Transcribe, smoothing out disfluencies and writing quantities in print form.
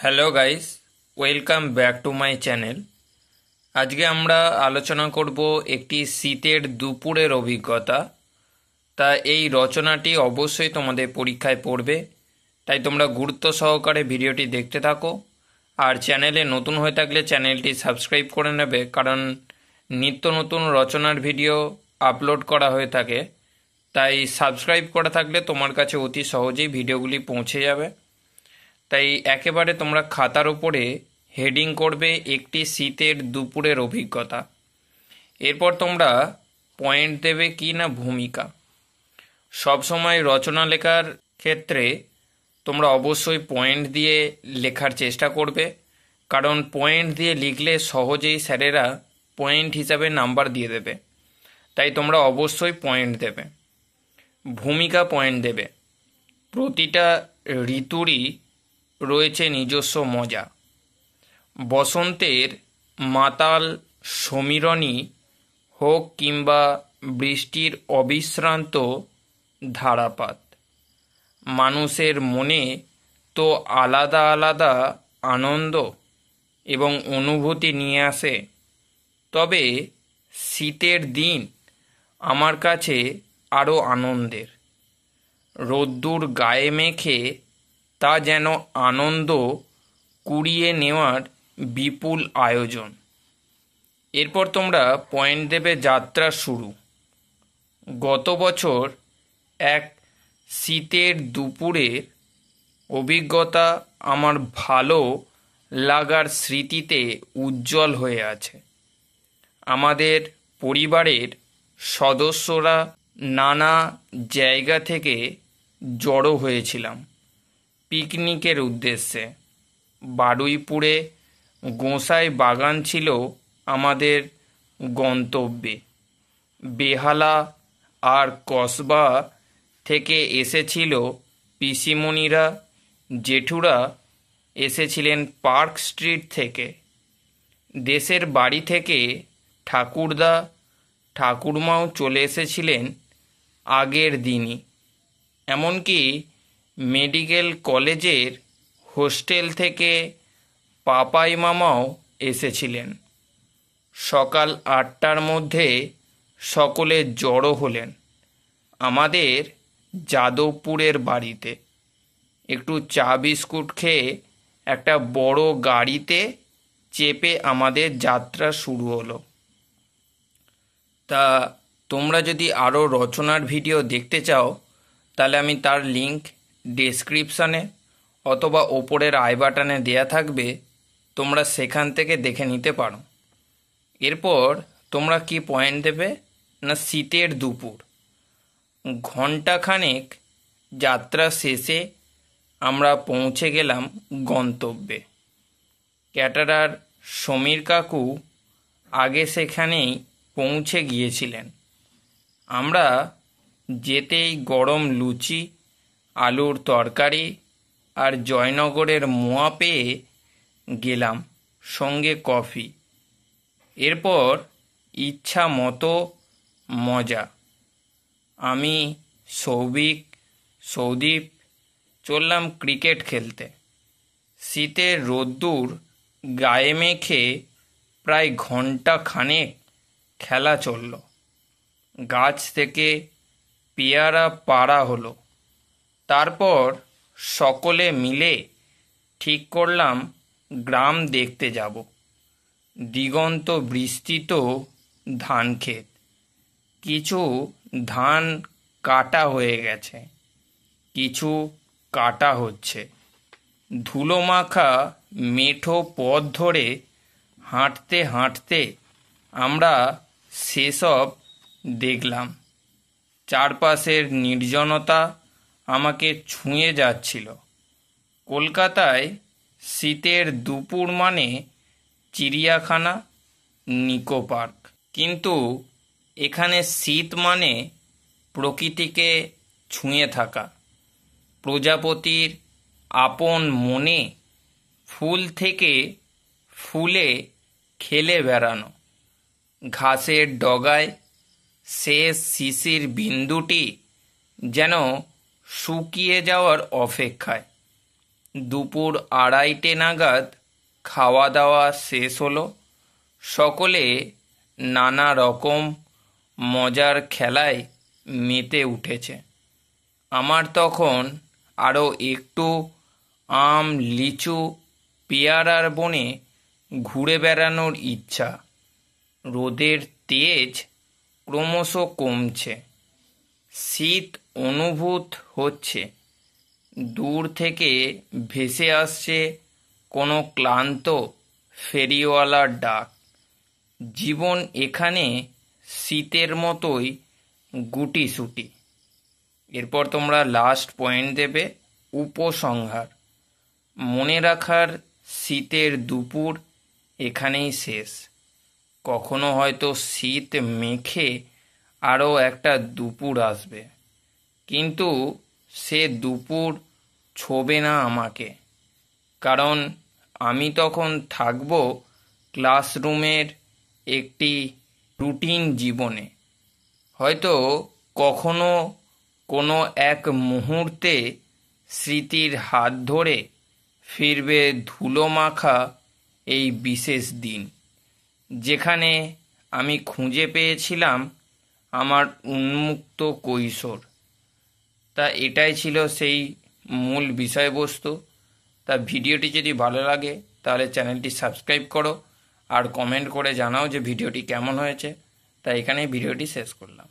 Hello guys, welcome back to my channel. আজকে আমরা আলোচনা করব একটি শীতের দুপুরের অভিজ্ঞতা। তা এই রচনাটি অবশ্যই তোমাদের পরীক্ষায় পড়বে, তাই তোমরা গুরুত্ব সহকারে ভিডিওটি দেখতে থাকো। আর চ্যানেলে নতুন হয়ে থাকলে চ্যানেলটি সাবস্ক্রাইব করে নেবে, কারণ নিত্য নতুন রচনার ভিডিও আপলোড করা হয়ে থাকে। তাই সাবস্ক্রাইব করা থাকলে তোমার কাছে অতি সহজেই ভিডিওগুলি পৌঁছে যাবে। তাই একেবারে তোমরা খাতার ওপরে হেডিং করবে একটি শীতের দুপুরের অভিজ্ঞতা। এরপর তোমরা পয়েন্ট দেবে কি না ভূমিকা। সবসময় রচনা লেখার ক্ষেত্রে তোমরা অবশ্যই পয়েন্ট দিয়ে লেখার চেষ্টা করবে, কারণ পয়েন্ট দিয়ে লিখলে সহজেই স্যারেরা পয়েন্ট হিসাবে নাম্বার দিয়ে দেবে। তাই তোমরা অবশ্যই পয়েন্ট দেবে। ভূমিকা পয়েন্ট দেবে। প্রতিটা ঋতুরই রয়েছে নিজস্ব মজা। বসন্তের মাতাল সমীরণী হোক কিংবা বৃষ্টির অবিশ্রান্ত ধারাপাত, মানুষের মনে তো আলাদা আলাদা আনন্দ এবং অনুভূতি নিয়ে আসে। তবে শীতের দিন আমার কাছে আরও আনন্দের। রোদ্দুর গায়ে মেখে তা যেন আনন্দ কুড়িয়ে নেওয়ার বিপুল আয়োজন। এরপর তোমরা পয়েন্ট দেবে যাত্রা শুরু। গত বছর এক শীতের দুপুরের অভিজ্ঞতা আমার ভালো লাগার স্মৃতিতে উজ্জ্বল হয়ে আছে। আমাদের পরিবারের সদস্যরা নানা জায়গা থেকে জড়ো হয়েছিলাম পিকনিকের উদ্দেশ্যে। বারুইপুরে গোঁসাই বাগান ছিল আমাদের গন্তব্যে। বেহালা আর কসবা থেকে এসেছিল পিসিমণিরা, জেঠুরা এসেছিলেন পার্ক স্ট্রিট থেকে। দেশের বাড়ি থেকে ঠাকুরদা ঠাকুরমাও চলে এসেছিলেন আগের দিনই। এমনকি মেডিকেল কলেজের হোস্টেল থেকে পাপাই মামাও এসেছিলেন। সকাল 8টার মধ্যে সকলে জড়ো হলেন আমাদের যাদবপুরের বাড়িতে। একটু চা বিস্কুট খেয়ে একটা বড় গাড়িতে চেপে আমাদের যাত্রা শুরু হলো। তা তোমরা যদি আরও রচনার ভিডিও দেখতে চাও, তাহলে আমি তার লিঙ্ক ডেসক্রিপশানে অথবা ওপরের আই বাটনে দেয়া থাকবে, তোমরা সেখান থেকে দেখে নিতে পারো। এরপর তোমরা কি পয়েন্ট দেবে না শীতের দুপুর। ঘণ্টাখানেক যাত্রা শেষে আমরা পৌঁছে গেলাম গন্তব্যে। ক্যাটারার সমীর কাকু আগে সেখানেই পৌঁছে গিয়েছিলেন। আমরা যেতেই গরম লুচি, আলুর তরকারি আর জয়নগরের মোয়া পেয়ে গেলাম, সঙ্গে কফি। এরপর ইচ্ছা মতো মজা। আমি, সৌদীপ চললাম ক্রিকেট খেলতে। শীতের রোদ্দুর গায়ে মেখে প্রায় ঘণ্টাখানেক খেলা চলল। গাছ থেকে পেয়ারা পাড়া হলো। তারপর সকলে মিলে ঠিক করলাম গ্রাম দেখতে যাব। দিগন্ত বিস্তৃত ধান ক্ষেত। কিছু ধান কাটা হয়ে গেছে, কিছু কাটা হচ্ছে। ধুলো মাখা মেঠো পথ ধরে হাঁটতে হাঁটতে আমরা সেসব দেখলাম। চারপাশের নির্জনতা আমাকে ছুঁয়ে যাচ্ছিল। কলকাতায় শীতের দুপুর মানে চিড়িয়াখানা, নিকো পার্ক, কিন্তু এখানে শীত মানে প্রকৃতিকে ছুঁয়ে থাকা, প্রজাপতির আপন মনে ফুল থেকে ফুলে খেলে বেড়ানো। ঘাসের ডগায় শেষ শিশির বিন্দুটি যেন শুকিয়ে যাওয়ার অপেক্ষায়। দুপুর 2:30 নাগাদ খাওয়া দাওয়া শেষ হলো। সকলে নানা রকম মজার খেলায় মেতে উঠেছে। আমার তখন আরও একটু আম, লিচু, পেয়ারার বনে ঘুরে বেড়ানোর ইচ্ছা। রোদের তেজ ক্রমশ কমছে, শীত অনুভূত হচ্ছে। দূর থেকে ভেসে আসছে কোনো ক্লান্ত ফেরিওয়ালার ডাক। জীবন এখানে শীতের মতোই গুটিসুটি। এরপর তোমরা লাস্ট পয়েন্ট দেবে, উপসংহার। মনে রাখার শীতের দুপুর এখানেই শেষ। কখনো হয়তো শীত মেখে আরও একটা দুপুর আসবে, কিন্তু সে দুপুর ছোবে না আমাকে, কারণ আমি তখন থাকব ক্লাসরুমের একটি রুটিন জীবনে। হয়তো কখনো কোনো এক মুহূর্তে স্মৃতির হাত ধরে ফিরবে ধুলো মাখা এই বিশেষ দিন, যেখানে আমি খুঁজে পেয়েছিলাম আমার উন্মুক্ত কৈশোর। তা এটাই ছিল সেই মূল বিষয়বস্তু। তা ভিডিওটি যদি ভালো লাগে তাহলে চ্যানেলটি সাবস্ক্রাইব করো আর কমেন্ট করে জানাও যে ভিডিওটি কেমন হয়েছে। তা এখানেই ভিডিওটি শেষ করলাম।